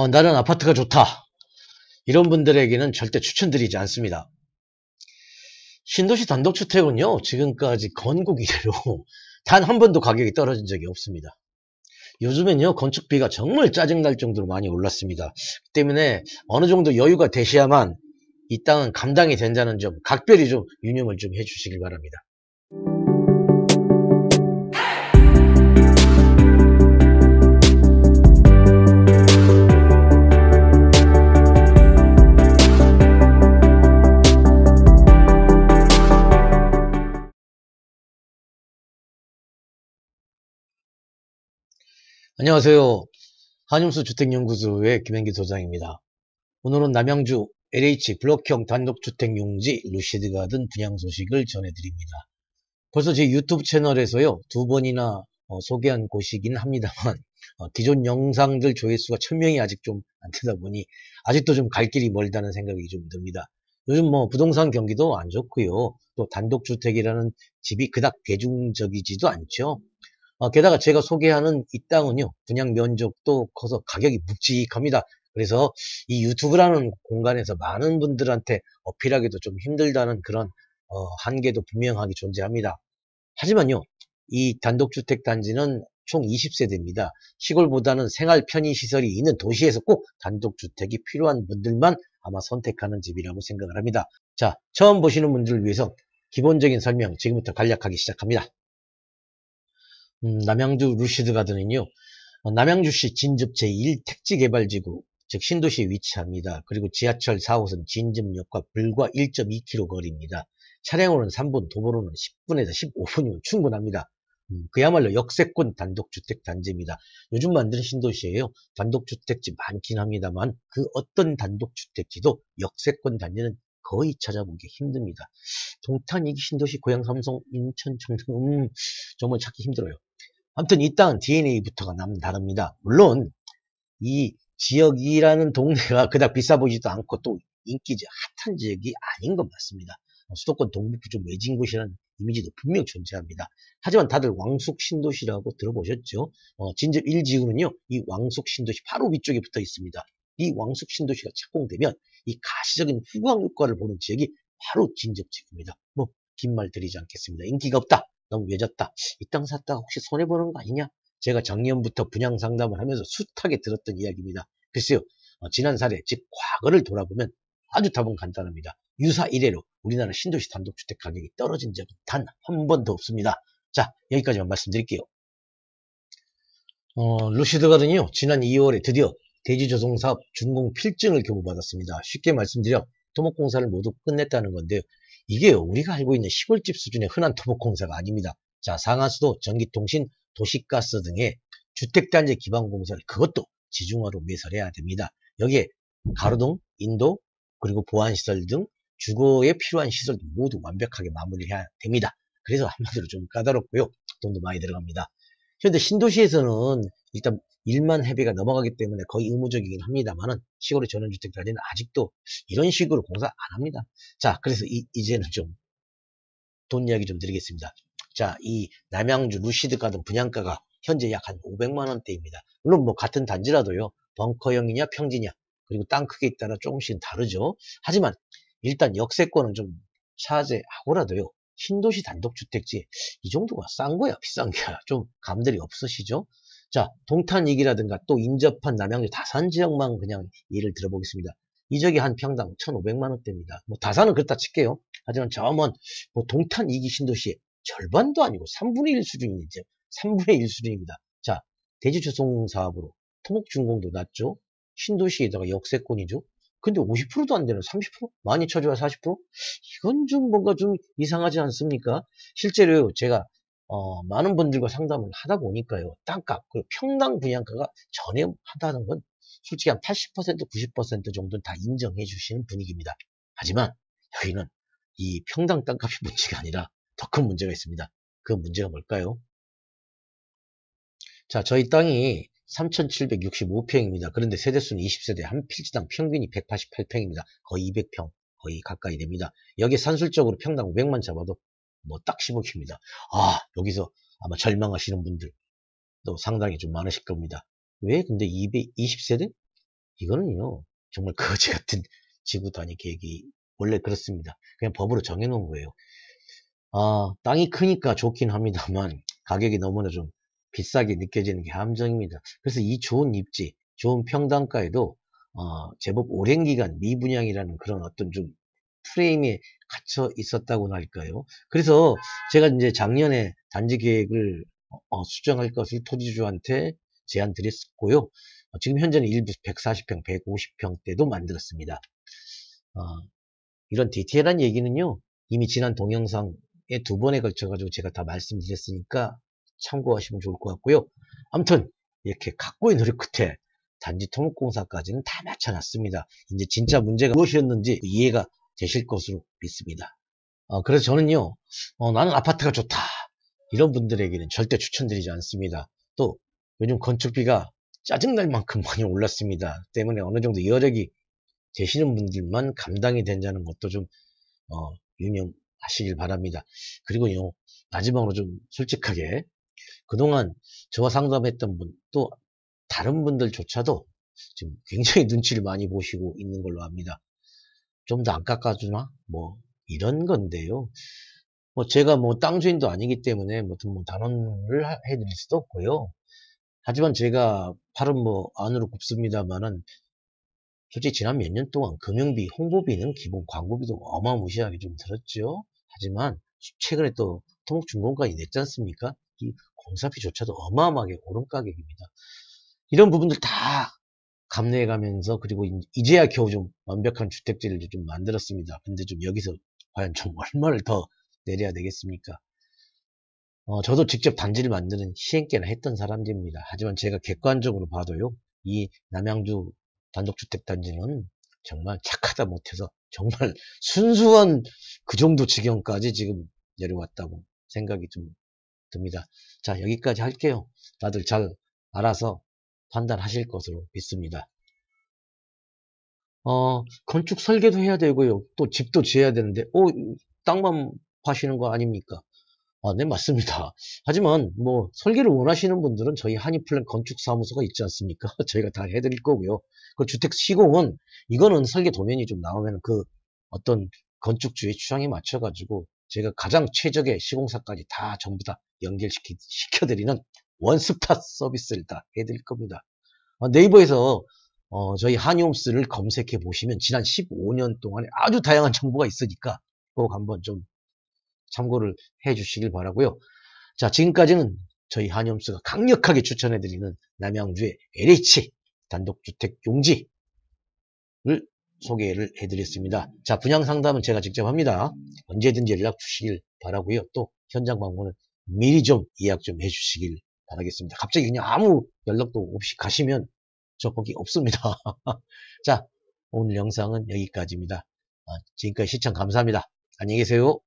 나는 아파트가 좋다. 이런 분들에게는 절대 추천드리지 않습니다. 신도시 단독주택은요, 지금까지 건국 이래로 단 한 번도 가격이 떨어진 적이 없습니다. 요즘엔요, 건축비가 정말 짜증날 정도로 많이 올랐습니다. 그 때문에 어느 정도 여유가 되셔야만 이 땅은 감당이 된다는 점, 각별히 좀 유념을 좀 해주시길 바랍니다. 안녕하세요. 한용수 주택연구소의 김현기 소장입니다. 오늘은 남양주 LH 블록형 단독주택 용지 루시드가든 분양 소식을 전해드립니다. 벌써 제 유튜브 채널에서요, 2번이나 소개한 곳이긴 합니다만, 기존 영상들 조회수가 1000명이 아직 좀 안 되다 보니 아직도 좀 갈 길이 멀다는 생각이 좀 듭니다. 요즘 뭐 부동산 경기도 안 좋고요. 또 단독주택이라는 집이 그닥 대중적이지도 않죠. 게다가 제가 소개하는 이 땅은요, 분양 면적도 커서 가격이 묵직합니다. 그래서 이 유튜브라는 공간에서 많은 분들한테 어필하기도 좀 힘들다는 그런 한계도 분명하게 존재합니다. 하지만요, 이 단독주택 단지는 총 20세대입니다. 시골보다는 생활 편의시설이 있는 도시에서 꼭 단독주택이 필요한 분들만 아마 선택하는 집이라고 생각을 합니다. 자, 처음 보시는 분들을 위해서 기본적인 설명 지금부터 간략하게 시작합니다. 남양주 루시드가든은요, 남양주시 진접 제1택지개발지구, 즉 신도시에 위치합니다. 그리고 지하철 4호선 진접역과 불과 1.2km 거리입니다. 차량으로는 3분, 도보로는 10분에서 15분이면 충분합니다. 그야말로 역세권 단독주택 단지입니다. 요즘 만드는 신도시에요, 단독주택지 많긴 합니다만 그 어떤 단독주택지도 역세권 단지는 거의 찾아보기 힘듭니다. 동탄, 이기, 신도시, 고양, 삼성, 인천, 청담, 정말 찾기 힘들어요. 아무튼 이 땅은 DNA부터가 남다릅니다. 물론 이 지역이라는 동네가 그닥 비싸 보이지도 않고 또 인기지 핫한 지역이 아닌 건 맞습니다. 수도권 동북부 좀 외진 곳이라는 이미지도 분명 존재합니다. 하지만 다들 왕숙 신도시라고 들어보셨죠? 진접 1지구는요, 이 왕숙 신도시 바로 위쪽에 붙어 있습니다. 이 왕숙 신도시가 착공되면 이 가시적인 후광 효과를 보는 지역이 바로 진접 지구입니다. 뭐 긴 말 드리지 않겠습니다. 인기가 없다, 너무 외졌다, 이 땅 샀다가 혹시 손해보는 거 아니냐? 제가 작년부터 분양 상담을 하면서 숱하게 들었던 이야기입니다. 글쎄요, 지난 사례, 즉 과거를 돌아보면 아주 답은 간단합니다. 유사 이래로 우리나라 신도시 단독주택 가격이 떨어진 적은 단 한 번도 없습니다. 자, 여기까지만 말씀드릴게요. 루시드가든요, 지난 2월에 드디어 대지조성사업 준공 필증을 교부받았습니다. 쉽게 말씀드려 토목공사를 모두 끝냈다는 건데요. 이게요, 우리가 알고 있는 시골집 수준의 흔한 토목공사가 아닙니다. 자, 상하수도, 전기통신, 도시가스 등의 주택단지 기반공사를 그것도 지중화로 매설해야 됩니다. 여기에 가로등, 인도, 그리고 보안시설 등 주거에 필요한 시설도 모두 완벽하게 마무리해야 됩니다. 그래서 한마디로 좀 까다롭고요, 돈도 많이 들어갑니다. 그런데 신도시에서는 일단 1만 해배가 넘어가기 때문에 거의 의무적이긴 합니다만은 시골의 전원주택 단지는 아직도 이런 식으로 공사 안 합니다. 자, 그래서 이제는 좀 돈 이야기 좀 드리겠습니다. 자, 이 남양주 루시드가든 분양가가 현재 약 한 500만 원대입니다. 물론 뭐 같은 단지라도요, 벙커형이냐 평지냐 그리고 땅 크기에 따라 조금씩 다르죠. 하지만 일단 역세권은 좀 차지하고라도요, 신도시 단독주택지 이 정도가 싼 거야 비싼 거야 좀 감들이 없으시죠? 자, 동탄 이기라든가 또 인접한 남양주 다산 지역만 그냥 예를 들어보겠습니다. 이 지역이 한 평당 1,500만 원대입니다. 뭐 다산은 그렇다 칠게요. 하지만 저먼 뭐 동탄 이기 신도시의 절반도 아니고 3분의 1 수준이죠. 3분의 1 수준입니다. 자, 대지조성 사업으로 토목준공도 낮죠. 신도시에다가 역세권이죠. 근데 50%도 안 되는 30%? 많이 쳐줘야 40%? 이건 좀 뭔가 좀 이상하지 않습니까? 실제로 제가 많은 분들과 상담을 하다 보니까요, 땅값, 그 평당 분양가가 저렴하다는 건 솔직히 한 80%, 90% 정도는 다 인정해 주시는 분위기입니다. 하지만 여기는 이 평당 땅값이 문제가 아니라 더 큰 문제가 있습니다. 그 문제가 뭘까요? 자, 저희 땅이 3,765평입니다. 그런데 세대수는 20세대, 한 필지당 평균이 188평입니다. 거의 200평, 거의 가까이 됩니다. 여기에 산술적으로 평당 500만 잡아도 뭐 딱 15평입니다. 아, 여기서 아마 절망하시는 분들도 상당히 좀 많으실 겁니다. 왜? 근데 20세대? 이거는요, 정말 거지 같은 지구 단위 계획이 원래 그렇습니다. 그냥 법으로 정해놓은 거예요. 땅이 크니까 좋긴 합니다만 가격이 너무나 좀 비싸게 느껴지는 게 함정입니다. 그래서 이 좋은 입지, 좋은 평당가에도 제법 오랜 기간 미분양이라는 그런 어떤 좀 프레임에 갇혀 있었다고나 할까요? 그래서 제가 이제 작년에 단지 계획을 수정할 것을 토지주한테 제안 드렸고요. 지금 현재는 일부 140평, 150평대도 만들었습니다. 이런 디테일한 얘기는요, 이미 지난 동영상에 2번에 걸쳐가지고 제가 다 말씀드렸으니까 참고하시면 좋을 것 같고요. 아무튼 이렇게 각고의 노력 끝에 단지 토목공사까지는 다 마쳐놨습니다. 이제 진짜 문제가 무엇이었는지 이해가 되실 것으로 믿습니다. 그래서 저는요, 나는 아파트가 좋다, 이런 분들에게는 절대 추천드리지 않습니다. 또 요즘 건축비가 짜증날 만큼 많이 올랐습니다. 때문에 어느 정도 여력이 되시는 분들만 감당이 된다는 것도 좀 유념하시길 바랍니다. 그리고요, 마지막으로 좀 솔직하게, 그동안 저와 상담했던 분, 또 다른 분들조차도 지금 굉장히 눈치를 많이 보시고 있는 걸로 압니다. 좀 더 안 깎아주나? 뭐 이런 건데요. 제가 땅 주인도 아니기 때문에 단언을 해드릴 수도 없고요. 하지만 제가 팔은 안으로 굽습니다만은, 솔직히 지난 몇 년 동안 금융비, 홍보비는 기본 광고비도 어마무시하게 좀 들었죠. 하지만 최근에 또 토목중공가이 냈지 않습니까? 이 공사비조차도 어마어마하게 오른 가격입니다. 이런 부분들 다 감내해 가면서, 그리고 이제야 겨우 좀 완벽한 주택지를 좀 만들었습니다. 근데 좀 여기서 과연 좀 얼마를 더 내려야 되겠습니까? 저도 직접 단지를 만드는 시행계나 했던 사람들입니다. 하지만 제가 객관적으로 봐도요, 이 남양주 단독주택단지는 정말 착하다 못해서 정말 순수한 그 정도 지경까지 지금 내려왔다고 생각이 좀 듭니다. 자, 여기까지 할게요. 다들 잘 알아서 판단하실 것으로 믿습니다. 건축 설계도 해야 되고요. 또 집도 지어야 되는데, 땅만 파시는 거 아닙니까? 네, 맞습니다. 하지만 설계를 원하시는 분들은 저희 한이플랜 건축사무소가 있지 않습니까? 저희가 다 해드릴 거고요. 그 주택 시공은, 이거는 설계 도면이 좀 나오면 그 어떤 건축주의 취향에 맞춰가지고 제가 가장 최적의 시공사까지 다 전부 다 연결시켜드리는 원스톱 서비스를 다 해드릴 겁니다. 네이버에서 저희 한이홈스를 검색해 보시면 지난 15년 동안에 아주 다양한 정보가 있으니까 꼭 한번 좀 참고를 해 주시길 바라고요. 자, 지금까지는 저희 한이홈스가 강력하게 추천해드리는 남양주의 LH 단독주택 용지를 소개를 해드렸습니다. 자, 분양 상담은 제가 직접 합니다. 언제든지 연락 주시길 바라고요. 또 현장 방문은 미리 좀 예약 좀 해주시길 바라겠습니다. 갑자기 그냥 아무 연락도 없이 가시면 저 거기 없습니다. 자, 오늘 영상은 여기까지입니다. 지금까지 시청 감사합니다. 안녕히 계세요.